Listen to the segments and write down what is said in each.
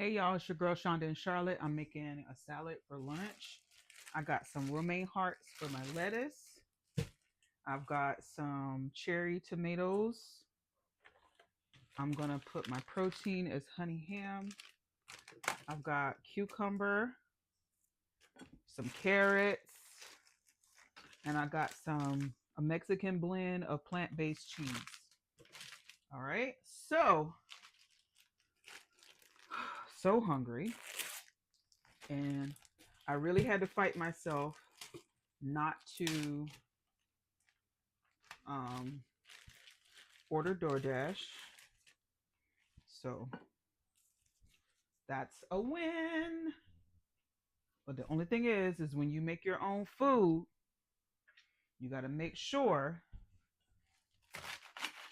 Hey y'all, it's your girl Shonda and Charlotte. I'm making a salad for lunch. I got some romaine hearts for my lettuce. I've got some cherry tomatoes. I'm gonna put my protein as honey ham. I've got cucumber, some carrots, and I got some a Mexican blend of plant-based cheese. All right, so hungry, and I really had to fight myself not to um, order DoorDash. So that's a win. But the only thing is when you make your own food, you got to make sure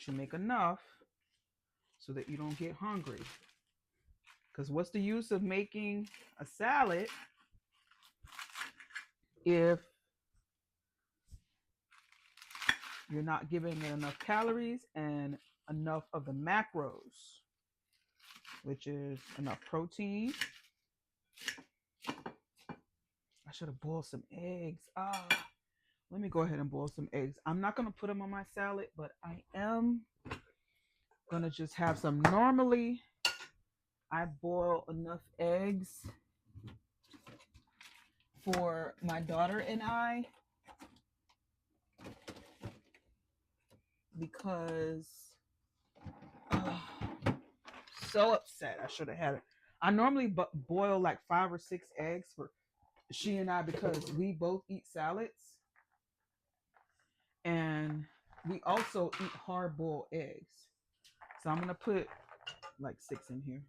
you make enough so that you don't get hungry. Because what's the use of making a salad if you're not giving it enough calories and enough of the macros, which is enough protein. I should have boiled some eggs. Let me go ahead and boil some eggs. I'm not going to put them on my salad, but I am going to just have some. Normally, I boil enough eggs for my daughter and I because uh, so upset. I should have had it. I normally boil like 5 or 6 eggs for she and I because we both eat salads and we also eat hard boiled eggs. So I'm going to put like 6 in here.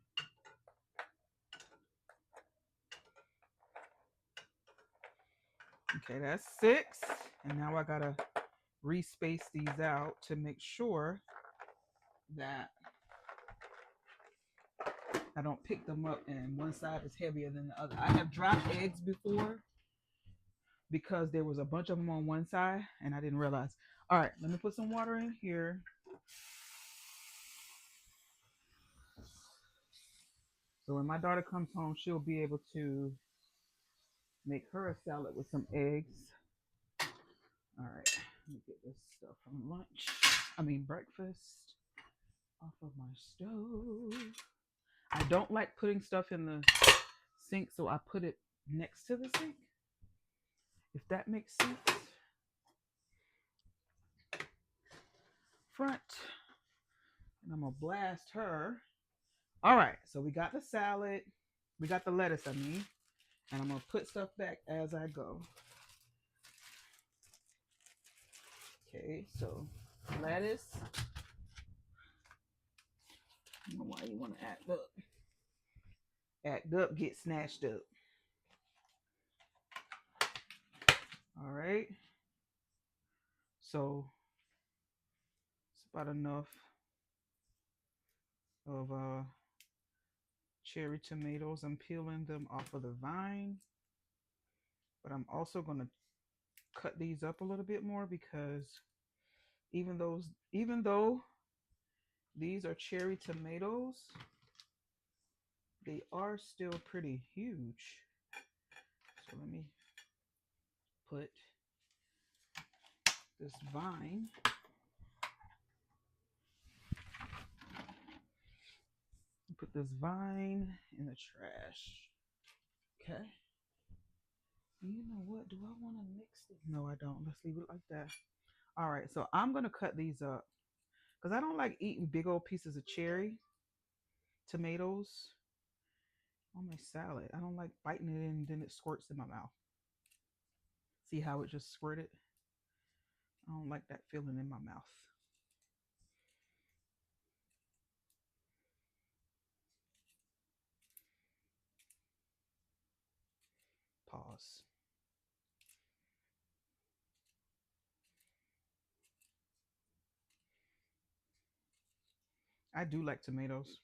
Okay, that's 6. And now I got to respace these out to make sure that I don't pick them up and one side is heavier than the other. I have dropped eggs before because there was a bunch of them on one side and I didn't realize. All right, let me put some water in here. So when my daughter comes home, she'll be able to make her a salad with some eggs. All right, let me get this stuff from lunch. I mean, breakfast off of my stove. I don't like putting stuff in the sink, so I put it next to the sink, if that makes sense. Front. And I'm going to blast her. All right, so we got the salad. We got the lettuce, I mean. And I'm going to put stuff back as I go. Okay, so lettuce. I don't know why you want to act up. Act up, get snatched up. All right. So it's about enough of cherry tomatoes. I'm peeling them off of the vine. But I'm also going to cut these up a little bit more because even though these are cherry tomatoes, they are still pretty huge. So let me put this vine. Put this vine in the trash. Okay. You know what? Do I want to mix it? No, I don't. Let's leave it like that. All right. So I'm going to cut these up because I don't like eating big old pieces of cherry tomatoes on my salad. I don't like biting it in and then it squirts in my mouth. See how it just squirted? I don't like that feeling in my mouth. Pause. I do like tomatoes.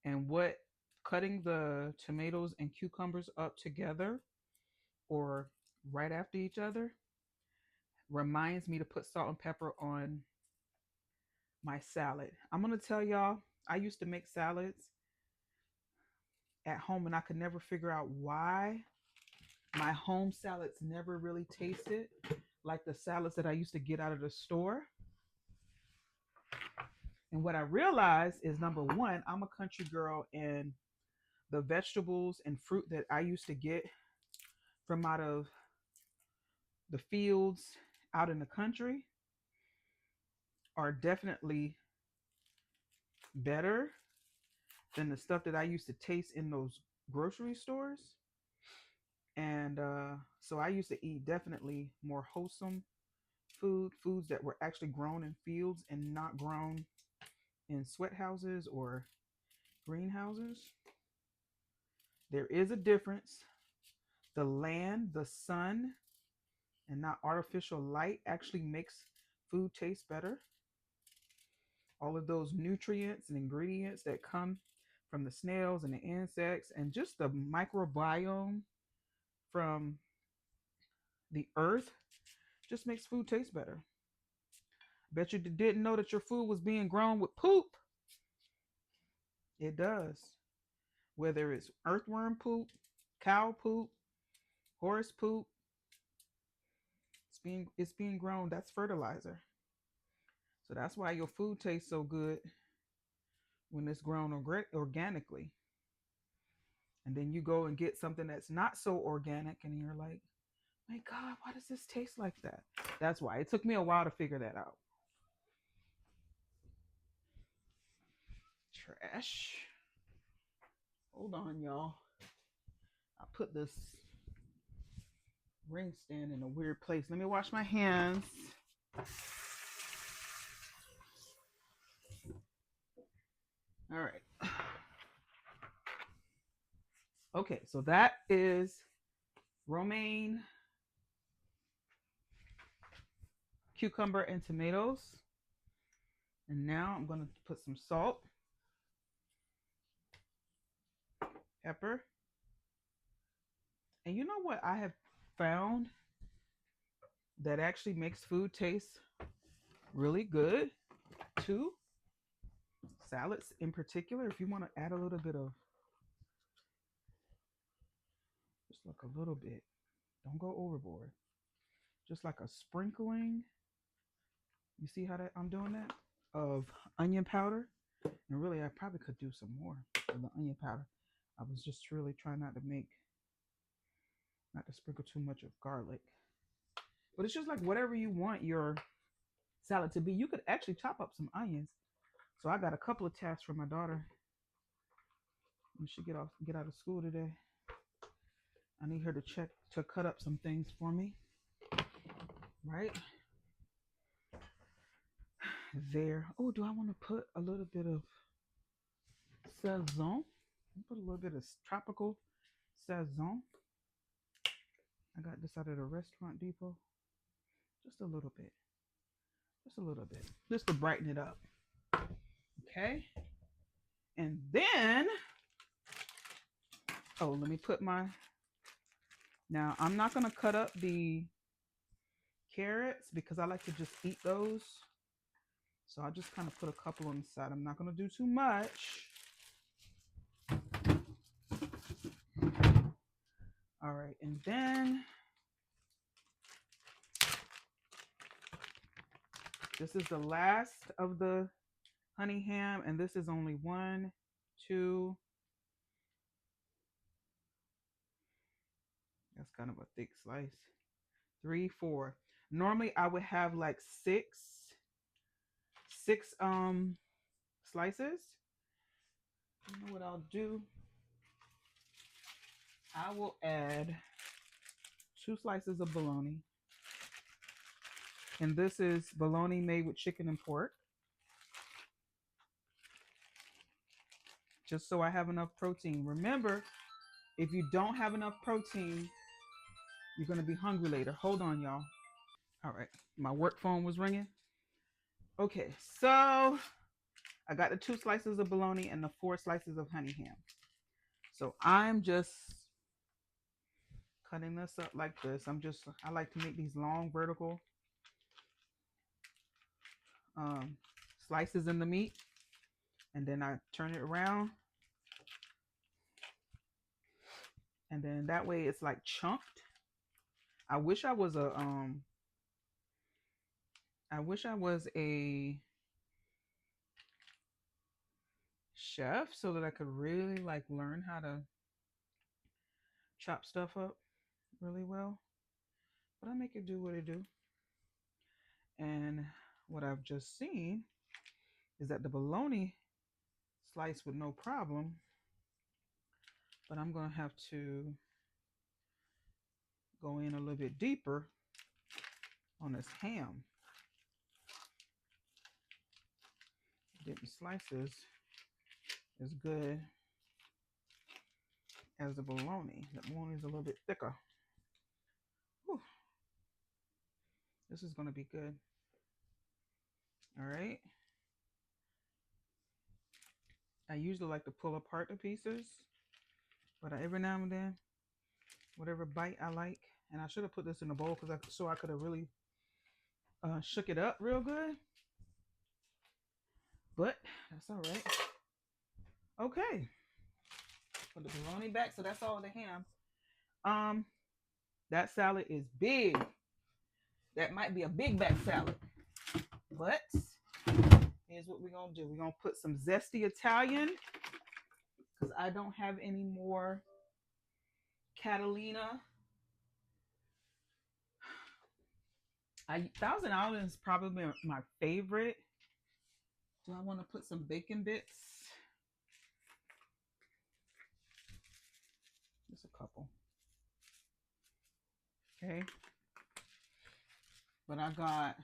And what cutting the tomatoes and cucumbers up together or right after each other reminds me to put salt and pepper on my salad. I'm going to tell y'all, I used to make salads at home, and I could never figure out why my home salads never really tasted like the salads that I used to get out of the store. And what I realized is, number one, I'm a country girl, and the vegetables and fruit that I used to get from out of the fields out in the country are definitely better than the stuff that I used to taste in those grocery stores. And so I used to eat definitely more wholesome foods that were actually grown in fields and not grown in sweat houses or greenhouses. There is a difference. The land, the sun, and not artificial light actually makes food taste better. All of those nutrients and ingredients that come from the snails and the insects and just the microbiome from the earth just makes food taste better. Bet you didn't know that your food was being grown with poop. It does. Whether it's earthworm poop, cow poop, horse poop, it's being grown. That's fertilizer. So that's why your food tastes so good when it's grown organically. And then you go and get something that's not so organic, and you're like, my God, why does this taste like that? That's why it took me a while to figure that out. Trash. Hold on, y'all. I put this ring stand in a weird place. Let me wash my hands. All right. Okay, so that is romaine, cucumber, and tomatoes. And now I'm going to put some salt, pepper. And you know what I have found that actually makes food taste really good too? Salads in particular, if you want to add a little bit of, just like a little bit, don't go overboard. Just like a sprinkling. You see how that I'm doing that? Of onion powder. And really, I probably could do some more of the onion powder. I was just really trying not to sprinkle too much of garlic. But it's just like whatever you want your salad to be. You could actually chop up some onions. So I got a couple of tasks for my daughter when she get out of school today. I need her to cut up some things for me. Right? There. Oh, do I want to put a little bit of sazon? Put a little bit of tropical sazon. I got this out of the Restaurant Depot. Just a little bit. Just a little bit. Just to brighten it up. Okay. And then, let me put now I'm not going to cut up the carrots because I like to just eat those. So I'll just kind of put a couple on the side. I'm not going to do too much. All right. And then this is the last of the honey ham. And this is only 1, 2. That's kind of a thick slice. 3, 4. Normally I would have like six slices. You know what I'll do? I will add 2 slices of bologna. And this is bologna made with chicken and pork. Just so I have enough protein. Remember, if you don't have enough protein, you're going to be hungry later. Hold on, y'all. All right. My work phone was ringing. Okay, so I got the 2 slices of bologna and the 4 slices of honey ham. So I'm just cutting this up like this. I like to make these long vertical slices in the meat. And then I turn it around. and then that way it's like chunked. I wish I was a I wish I was a chef so that I could really like learn how to chop stuff up really well. But I make it do what it do. And what I've just seen is that the bologna slice with no problem, but I'm gonna have to go in a little bit deeper on this ham. Didn't slices as good as the bologna. The bologna is a little bit thicker. Whew. This is gonna be good. All right. I usually like to pull apart the pieces, but every now and then, whatever bite I like, and I should have put this in a bowl because I could have really shook it up real good. But that's all right. Okay. Put the bologna back. So that's all the ham. That salad is big. That might be a big back salad. But here's what we're gonna do. We're gonna put some zesty Italian because I don't have any more Catalina. Thousand Island is probably my favorite. Do I want to put some bacon bits? Just a couple. Okay. But I got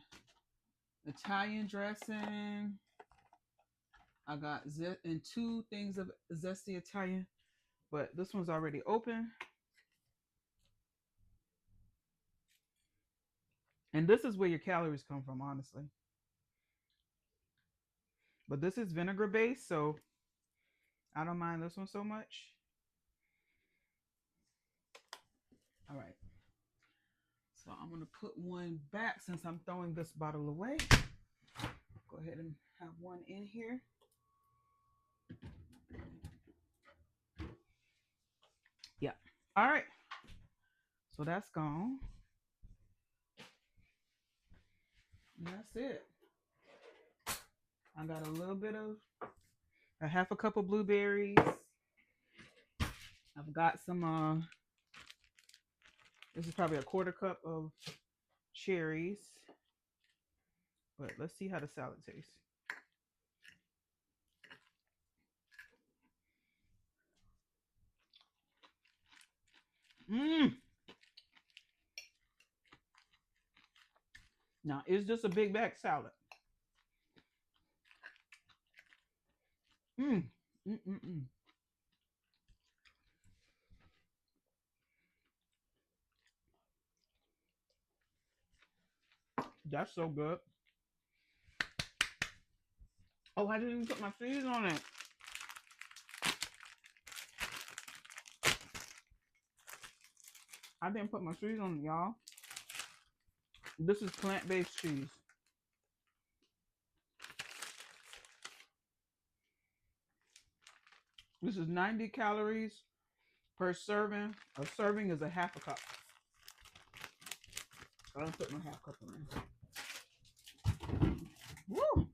Italian dressing. I got and 2 things of zesty Italian, but this one's already open. And this is where your calories come from, honestly. But this is vinegar based, so I don't mind this one so much. All right. So I'm going to put one back since I'm throwing this bottle away. Go ahead and have one in here. Yeah. All right. So that's gone. And that's it. I got a little bit of a half a cup of blueberries. I've got some this is probably a 1/4 cup of cherries. But let's see how the salad tastes. Now, it's just a big bag salad. That's so good. Oh, I didn't even put my seeds on it. I didn't put my seeds on it, y'all. This is plant-based cheese. This is 90 calories per serving. A serving is a half a cup. I don't put my half cup in. Woo!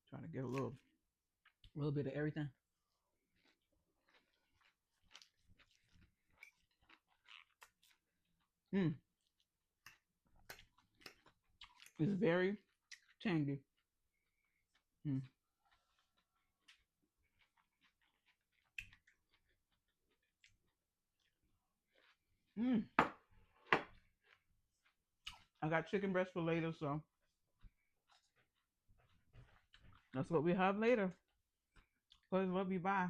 Trying to get a little bit of everything. It's very tangy. I got chicken breast for later, so that's what we have later. Please love you. Bye.